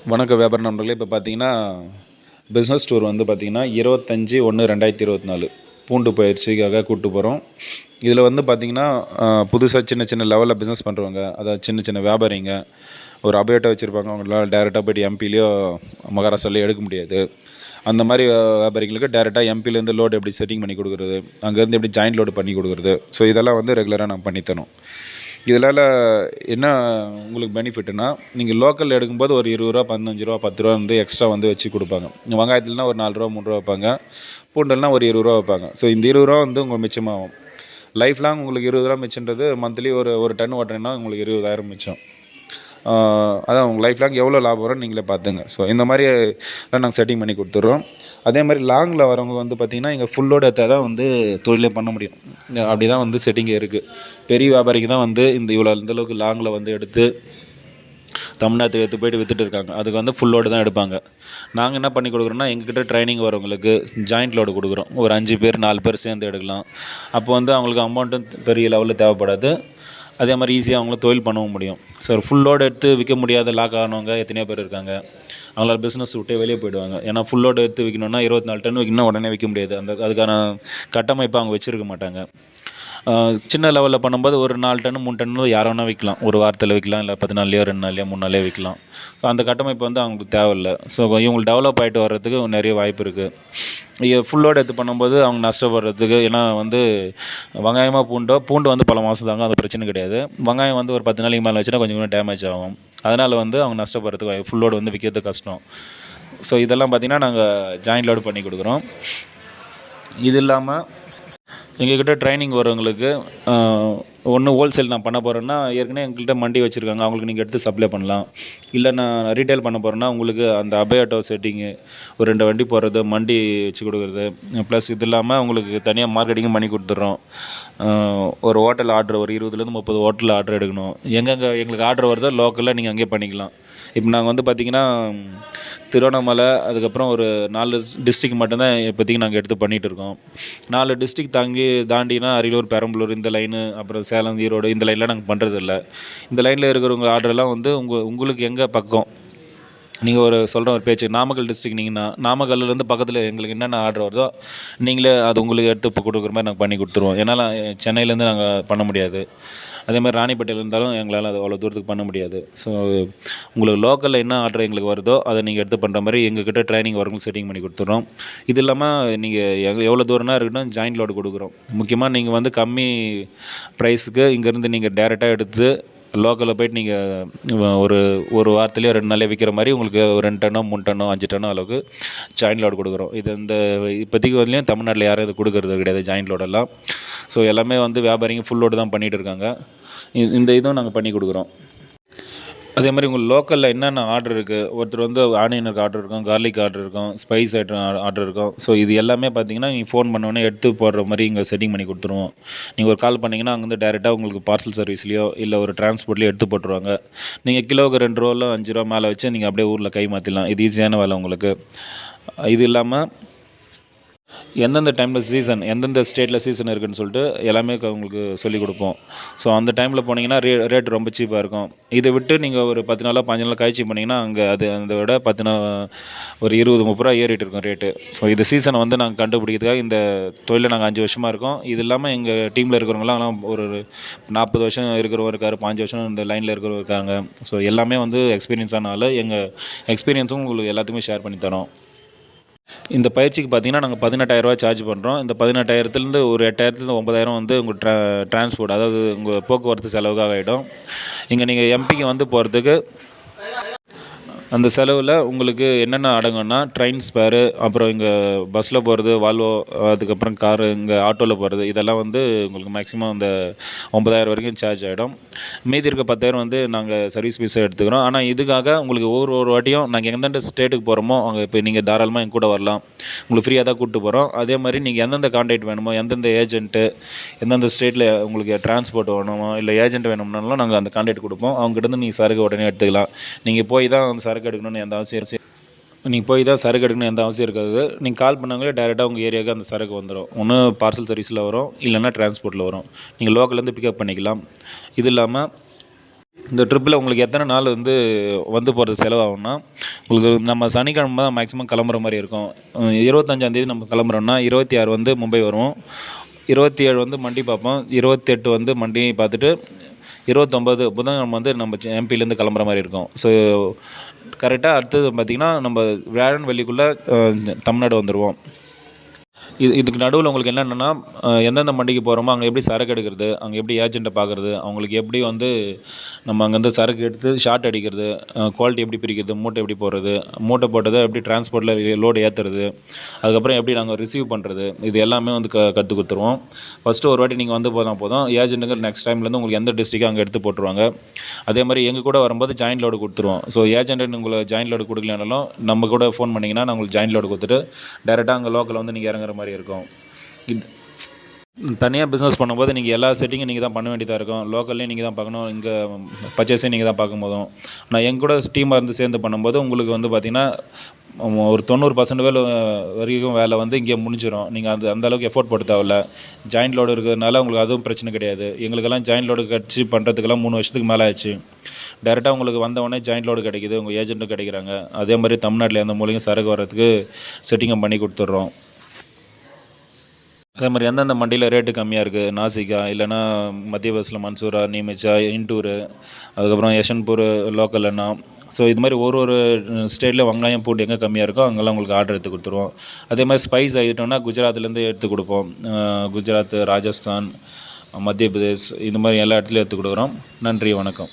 வணக்க வியாபார நண்பர்களே. இப்போ பார்த்தீங்கன்னா பிஸ்னஸ் டூர் வந்து பார்த்தீங்கன்னா 25/1/2024 பூண்டு பயிற்சிக்காக கூப்பிட்டு போகிறோம். இதில் வந்து பார்த்தீங்கன்னா புதுசாக சின்ன சின்ன லெவலில் பிஸ்னஸ் பண்ணுறவங்க, அதாவது சின்ன சின்ன வியாபாரிங்க, ஒரு அபேட்டை வச்சுருப்பாங்க. அவங்களால டேரெக்டாக போய்ட்டு எம்பிலேயோ மகாராஷ்டிராலையோ எடுக்க முடியாது. அந்த மாதிரி வியாபாரிகளுக்கு டேரெக்டாக எம்பிலேருந்து லோடு எப்படி செட்டிங் பண்ணி கொடுக்குறது, அங்கேருந்து எப்படி ஜாயிண்ட் லோடு பண்ணி கொடுக்குறது, ஸோ இதெல்லாம் வந்து ரெகுலராக நான் பண்ணித்தரோம். இதனால் என்ன உங்களுக்கு பெனிஃபிட்னா, நீங்கள் லோக்கலில் எடுக்கும்போது ஒரு ரூ. 20, ரூ. 15, ரூ. 10 வந்து எக்ஸ்ட்ரா வந்து வச்சு கொடுப்பாங்க. வெங்காயத்துலனா ஒரு ரூ. 4, ரூ. 3 வைப்பாங்க. பூண்டல்னா ஒரு ரூ. 20 வைப்பாங்க. ஸோ இந்த ரூ. 20 வந்து உங்களுக்கு மிச்சமாகும். லைஃப் லாங் உங்களுக்கு ரூ. 20 மிச்சன்றது மந்த்லி ஒரு டன் ஓட்டுறீங்கன்னா உங்களுக்கு 20,000 மிச்சம். அதான் உங்கள் லைஃப் லாங் எவ்வளோ லாபம் வரும்னு நீங்களே பார்த்துங்க. ஸோ இந்த மாதிரி நாங்கள் செட்டிங் பண்ணி கொடுத்துட்றோம். அதே மாதிரி லாங்கில் வரவங்க வந்து பார்த்திங்கன்னா இங்கே ஃபுல்லோடு எடுத்தால் தான் வந்து தொழிலே பண்ண முடியும். அப்படி தான் வந்து செட்டிங்கே இருக்குது. பெரிய வியாபாரிக்கு தான் வந்து இந்தளவுக்கு லாங்கில் வந்து எடுத்து தமிழ்நாட்டுக்கு எடுத்து போய்ட்டு விற்றுட்டு இருக்காங்க. அதுக்கு வந்து ஃபுல்லோடு தான் எடுப்பாங்க. நாங்கள் என்ன பண்ணி கொடுக்குறோன்னா, எங்ககிட்ட ட்ரைனிங் வரவங்களுக்கு ஜாயிண்ட் லோடு கொடுக்குறோம். ஒரு 5 பேர் 4 பேர் சேர்ந்து எடுக்கலாம். அப்போ வந்து அவங்களுக்கு அமௌண்ட்டும் பெரிய லெவலில் தேவைப்படாது. அதே மாதிரி ஈஸியாக அவங்களும் தொழில் பண்ணவும் முடியும். சார் ஃபுல்லோடு எடுத்து விற்க முடியாத லாக் ஆனவங்க எத்தனையோ பேர் இருக்காங்க. அவங்களால பிஸ்னஸ் விட்டே வெளியே போயிடுவாங்க. ஏன்னா ஃபுல்லோடு எடுத்து விற்கணுன்னா 24 டன் விற்கணும், உடனே விற்க முடியாது. அதுக்கான கட்டமைப்பை அவங்க வச்சுருக்க மாட்டாங்க. சின்ன லெவலில் பண்ணும்போது ஒரு 4 டன்னு 3 டன்னு யார் வேணால் விற்கலாம். ஒரு வாரத்தில் விற்கலாம், இல்லை 10 நாள்லையோ 2 நாள்லையோ 3 நாள்லையோ விற்கலாம். ஸோ அந்த கட்டமைப்பு வந்து அவங்களுக்கு தேவையில்லை. ஸோ இவங்களுக்கு டெவலப் ஆகிட்டு வர்றதுக்கு நிறைய வாய்ப்பு இருக்குது. ஃபுல்லோடு எடுத்து பண்ணும்போது அவங்க நஷ்டப்படுறதுக்கு, ஏன்னா வந்து வெங்காயமாக பூண்டு வந்து பல மாதம் தாங்க, அது பிரச்சனை கிடையாது. வெங்காயம் வந்து ஒரு 10 நாளைக்கு மேலே வச்சுன்னா கொஞ்சம் கொஞ்சம் டேமேஜ் ஆகும். அதனால் வந்து அவங்க நஷ்டப்படுறதுக்கு ஃபுல்லோடு வந்து விற்கிறது கஷ்டம். ஸோ இதெல்லாம் பார்த்திங்கன்னா நாங்கள் ஜாயிண்ட் லோடு பண்ணி கொடுக்குறோம். இது இல்லாமல் எங்கள்கிட்ட ட்ரைனிங் வரவங்களுக்கு ஒன்று ஹோல்சேல் நான் பண்ண போகிறேன்னா, ஏற்கனவே எங்கள்கிட்ட மண்டி வச்சுருக்காங்க, அவங்களுக்கு நீங்கள் எடுத்து சப்ளை பண்ணலாம். இல்லை நான் ரீட்டைல் பண்ண போகிறேன்னா, உங்களுக்கு அந்த அபேட்டோ செட்டிங்கு, ஒரு 2 வண்டி போடுறது, மண்டி வச்சு கொடுக்குறது, ப்ளஸ் இது இல்லாமல் உங்களுக்கு தனியாக மார்க்கெட்டிங்கும் பண்ணி கொடுத்துட்றோம். ஒரு ஹோட்டல் ஆர்டர் ஒரு 20லேருந்து 30 ஹோட்டலில் ஆர்டர் எடுக்கணும். எங்கெங்கே எங்களுக்கு ஆர்டர் வருதோ லோக்கலில் நீங்கள் அங்கேயே பண்ணிக்கலாம். இப்போ நாங்கள் வந்து பார்த்திங்கன்னா திருவண்ணாமலை, அதுக்கப்புறம் ஒரு 4 டிஸ்ட்ரிக் மட்டும்தான் இப்போதைக்கு நாங்கள் எடுத்து பண்ணிகிட்டு இருக்கோம். 4 டிஸ்ட்ரிக் தாண்டினா அரியலூர், பெரம்பலூர் இந்த லைனு, அப்புறம் சேலம், ஈரோடு இந்த லைன்லாம் நாங்கள் பண்ணுறதில்ல. இந்த லைனில் இருக்கிறவங்க ஆர்டர்லாம் வந்து உங்களுக்கு எங்கே பக்கம், நீங்கள் ஒரு பேச்சு நாமக்கல் டிஸ்ட்ரிக் நீங்கன்னா, நாமக்கல்லேருந்து பக்கத்தில் எங்களுக்கு என்னென்ன ஆர்டர் வருதோ நீங்களே அது உங்களுக்கு எடுத்து இப்போ கொடுக்குற மாதிரி நாங்கள் பண்ணி கொடுத்துருவோம். ஏன்னால் சென்னையிலேருந்து நாங்கள் பண்ண முடியாது. அதே மாதிரி ராணிப்பேட்டையில் இருந்தாலும் எங்களால் அது அவ்வளோ தூரத்துக்கு பண்ண முடியாது. ஸோ உங்களுக்கு லோக்கலில் என்ன ஆர்டர் எங்களுக்கு வருதோ அதை நீங்கள் எடுத்து பண்ணுற மாதிரி எங்ககிட்ட ட்ரைனிங் வரவங்க செட்டிங் பண்ணி கொடுத்துட்றோம். இது இல்லாமல் நீங்கள் எவ்வளோ தூரம்னா இருக்கட்டும் ஜாயிண்ட் லோடு கொடுக்குறோம். முக்கியமாக நீங்கள் வந்து கம்மி ப்ரைஸுக்கு இங்கேருந்து நீங்கள் டேரெக்டாக எடுத்து லோக்கலில் போய்ட்டு நீங்கள் ஒரு வாரத்துலேயோ 2 நாள்லேயோ விற்கிற மாதிரி உங்களுக்கு ஒரு 2 டன்னோ 3 டன்னோ 5 டன்னோ அளவுக்கு ஜாயிண்ட் லோடு கொடுக்குறோம். இது இப்போதைக்கு வரலையும் தமிழ்நாட்டில் யாரும் இது கொடுக்குறது கிடையாது ஜாயிண்ட் லோடெல்லாம். ஸோ எல்லாமே வந்து வியாபாரிங்க ஃபுல் லோடு தான் பண்ணிகிட்டு இருக்காங்க. இந்த இதுவும் நாங்கள் பண்ணி கொடுக்குறோம். அதே மாதிரி உங்கள் லோக்கலில் என்னென்ன ஆர்டர் இருக்குது, ஒருத்தர் வந்து ஆனியனுக்கு ஆர்டர் இருக்கும், கார்லிக் ஆர்டர் இருக்கும், ஸ்பைஸ் ஐட்டம் ஆர்டர் இருக்கும். ஸோ இது எல்லாமே பார்த்தீங்கன்னா நீங்கள் ஃபோன் பண்ணோடனே எடுத்து போடுற மாதிரி இங்கே செட்டிங் பண்ணி கொடுத்துருவோம். நீங்கள் ஒரு கால் பண்ணிங்கன்னா அங்கேருந்து டேரெக்டாக உங்களுக்கு பார்சல் சர்வீஸ்லையோ இல்லை ஒரு டிரான்ஸ்போர்ட்லேயோ எடுத்து போட்டுருவாங்க. நீங்கள் கிலோவுக்கு 2 ரூபா 5 ரூபா மேலே வச்சு நீங்கள் அப்படியே ஊரில் கை மாற்றிடலாம். இது ஈஸியான வேலை உங்களுக்கு. இது இல்லாமல் எந்தெந்த டைமில் சீசன், எந்தெந்த ஸ்டேட்டில் சீசன் இருக்குதுன்னு சொல்லிட்டு எல்லாமே உங்களுக்கு சொல்லிக் கொடுப்போம். ஸோ அந்த டைமில் போனீங்கன்னா ரேட் ரொம்ப சீப்பாக இருக்கும். இதை விட்டு நீங்கள் ஒரு 10 நாளோ 15 நாளோ கழிச்சு பண்ணிங்கன்னா அங்கே அதை விட 10 நாள் ஒரு 20-30 ரூபா ஏறிட்டு இருக்கும் ரேட்டு. ஸோ இந்த சீசனை வந்து நாங்கள் கண்டுபிடிக்கிறதுக்காக இந்த தொழிலில் நாங்கள் 5 வருஷமாக இருக்கோம். இது இல்லாமல் எங்கள் டீமில் இருக்கிறவங்களாம் ஒரு 40 வருஷம் இருக்கிறவங்க இருக்கார், 5 வருஷம் இந்த லைனில் இருக்கிறவங்க இருக்காங்க. ஸோ எல்லாமே வந்து எக்ஸ்பீரியன்ஸான ஆள். எங்கள் எக்ஸ்பீரியன்ஸும் உங்களுக்கு எல்லாத்துக்குமே ஷேர் பண்ணி தரோம். இந்த பயிற்சிக்கு பார்த்தீங்கன்னா நாங்கள் 18,000 சார்ஜ் பண்ணுறோம். இந்த 18,000லேருந்து ஒரு 8,000லேருந்து 9,000 வந்து உங்கள் டிரான்ஸ்போர்ட், அதாவது உங்கள் போக்குவரத்து செலவுக்காக ஆகிடும். இங்கே நீங்கள் எம்பிக்கு வந்து போகிறதுக்கு அந்த செலவில் உங்களுக்கு என்னென்ன அடங்கும்னா ட்ரெயின் ஸ்பேரு, அப்புறம் இங்கே பஸ்ஸில் போகிறது வால்வோ, அதுக்கப்புறம் காரு, இங்கே ஆட்டோவில் போகிறது, இதெல்லாம் வந்து உங்களுக்கு மேக்ஸிமம் இந்த 9,000 வரைக்கும் சார்ஜ் ஆகிடும். மீதி இருக்க 10,000 வந்து நாங்கள் சர்வீஸ் ஃபீஸை எடுத்துக்கிறோம். ஆனால் இதுக்காக உங்களுக்கு ஒரு வாட்டியும் நாங்கள் எந்தெந்த ஸ்டேட்டுக்கு போகிறோமோ அங்கே இப்போ நீங்கள் தாராளமாக எங்கள் கூட வரலாம். உங்களுக்கு ஃப்ரீயாக தான் கூப்பிட்டு போகிறோம். அதே மாதிரி நீங்கள் எந்தெந்த கான்டாக்ட் வேணுமோ, எந்தெந்த ஏஜென்ட்டு, எந்தெந்த ஸ்டேட்டில் உங்களுக்கு டிரான்ஸ்போர்ட் வேணுமோ இல்லை ஏஜென்ட் வேணும்னாலும் நாங்கள் அந்த கான்டாக்ட் கொடுப்போம். அவங்ககிட்ட நீங்கள் சரக்கு உடனே எடுத்துக்கலாம். நீங்கள் போய் தான் அந்த சரக்கு எடுக்கணும்னு எந்த அவசியம் இருக்காது. நீங்கள் கால் பண்ணாங்களே டேரெக்டாக உங்கள் ஏரியாவுக்கு அந்த சரக்கு வந்துடும். ஒன்று பார்சல் சர்வீஸில் வரும், இல்லைன்னா டிரான்ஸ்போர்ட்டில் வரும். நீங்கள் லோக்கல்லேருந்து பிக்கப் பண்ணிக்கலாம். இது இல்லாமல் இந்த ட்ரிப்பில் உங்களுக்கு எத்தனை நாள் வந்து வந்து போகிறது செலவாகும்னா, உங்களுக்கு நம்ம சனிக்கிழமை தான் மேக்ஸிமம் கிளம்புற மாதிரி இருக்கும். 25ஆந்தேதி நம்ம கிளம்புறோம்னா 26 வந்து மும்பை வருவோம். 27 வந்து மண்டி பார்ப்போம். 28 வந்து மண்டி பார்த்துட்டு 29 புதன்கிழமை வந்து நம்ம எம்பிலேருந்து கிளம்புற மாதிரி இருக்கும். ஸோ கரெக்டாக அடுத்தது பார்த்திங்கன்னா நம்ம வியாழன் வெள்ளிக்குள்ளே தமிழ்நாடு வந்துடுவோம். இதுக்கு நடுவில் உங்களுக்கு என்னென்னா, எந்தெந்த மண்டிக்கு போகிறோமோ அங்கே எப்படி சரக்கு எடுக்கிறது, அங்கே எப்படி ஏஜெண்ட்டை பார்க்குறது, அவங்களுக்கு எப்படி வந்து நம்ம அங்கேருந்து சரக்கு எடுத்து ஷார்ட் அடிக்கிறது, குவாலிட்டி எப்படி பிரிக்கிறது, மூட்டை எப்படி போடுறது, மூட்டை போட்டதை எப்படி டிரான்ஸ்போர்ட்டில் லோடு ஏற்றுறது, அதுக்கப்புறம் எப்படி நாங்கள் ரிசீவ் பண்ணுறது, இது எல்லாமே வந்து கற்றுக் கொடுத்துருவோம். ஃபஸ்ட்டு ஒரு வாட்டி நீங்கள் வந்து போதும் ஏஜென்ட்டுங்க நெக்ஸ்ட் டைம்லேருந்து உங்களுக்கு எந்த டிஸ்ட்ரிக்டோ அங்கே எடுத்து போட்டுருவாங்க. அதே மாதிரி எங்கள் கூட வரும்போது ஜாயின்ட் லோடு கொடுத்துருவோம். ஸோ ஏஜென்ட்டு உங்களுக்கு ஜாயின்ட் லோடு கொடுக்கலனாலும் நம்ம கூட ஃபோன் பண்ணிங்கன்னா நான் உங்களுக்கு ஜாயின்ட் லோடு கொடுத்துட்டு டேரெக்டாக அங்கே லோக்கலில் வந்து நீங்கள் இறங்குற மாதிரி இருக்கும். இது தனியாக பிஸ்னஸ் பண்ணும்போது நீங்கள் எல்லா செட்டிங்கும் நீங்கள் தான் பண்ண வேண்டியதாக இருக்கும். லோக்கல்லையும் நீங்கள் தான் பார்க்கணும், இங்கே பர்ச்சேஸையும் நீங்கள் தான் பார்க்கும் போதும். ஆனால் எங்கள் கூட டீமாக இருந்து சேர்ந்து பண்ணும்போது உங்களுக்கு வந்து பார்த்திங்கன்னா ஒரு 90% வேலை வரைக்கும் வேலை வந்து இங்கே முடிஞ்சிடும். நீங்கள் அந்தளவுக்கு எஃபோர்ட் போட்டு தேவையில்ல. ஜாயின்ட் லோடு இருக்கிறதுனால உங்களுக்கு அதுவும் பிரச்சனை கிடையாது. எங்களுக்கெல்லாம் ஜாயின்ட் லோடு கிடச்சி பண்ணுறதுக்கெல்லாம் 3 வருஷத்துக்கு மேலே ஆச்சு. டேரெக்டாக உங்களுக்கு வந்தவொடனே ஜாயின்ட் லோடு கிடைக்கிது, உங்கள் ஏஜென்ட்டும் கிடைக்கிறாங்க. அதே மாதிரி தமிழ்நாட்டில் எந்த மூலையும் சரக்கு வர்றதுக்கு செட்டிங்கும் பண்ணி கொடுத்துட்றோம். அதே மாதிரி எந்தெந்த மண்டியில் ரேட்டு கம்மியாக இருக்குது, நாசிக்கா இல்லைனா மத்திய பஸ்ஸில் மன்சூரா, நீமிச்சா, இன்டூரு, அதுக்கப்புறம் யஷ்வந்த்பூர் லோக்கல் எண்ணா. ஸோ இது மாதிரி ஒரு ஸ்டேட்லேயும் வெங்காயம் பூண்டு எங்கே கம்மியாக இருக்கோ அங்கெல்லாம் உங்களுக்கு ஆர்டர் எடுத்து கொடுத்துருவோம். அதே மாதிரி ஸ்பைஸ் ஐட்டம்னா குஜராத்லேருந்து எடுத்து கொடுப்போம். குஜராத், ராஜஸ்தான், மத்திய பிரதேஷ் இந்த மாதிரி எல்லா இடத்துலையும் எடுத்து கொடுக்குறோம். நன்றி, வணக்கம்.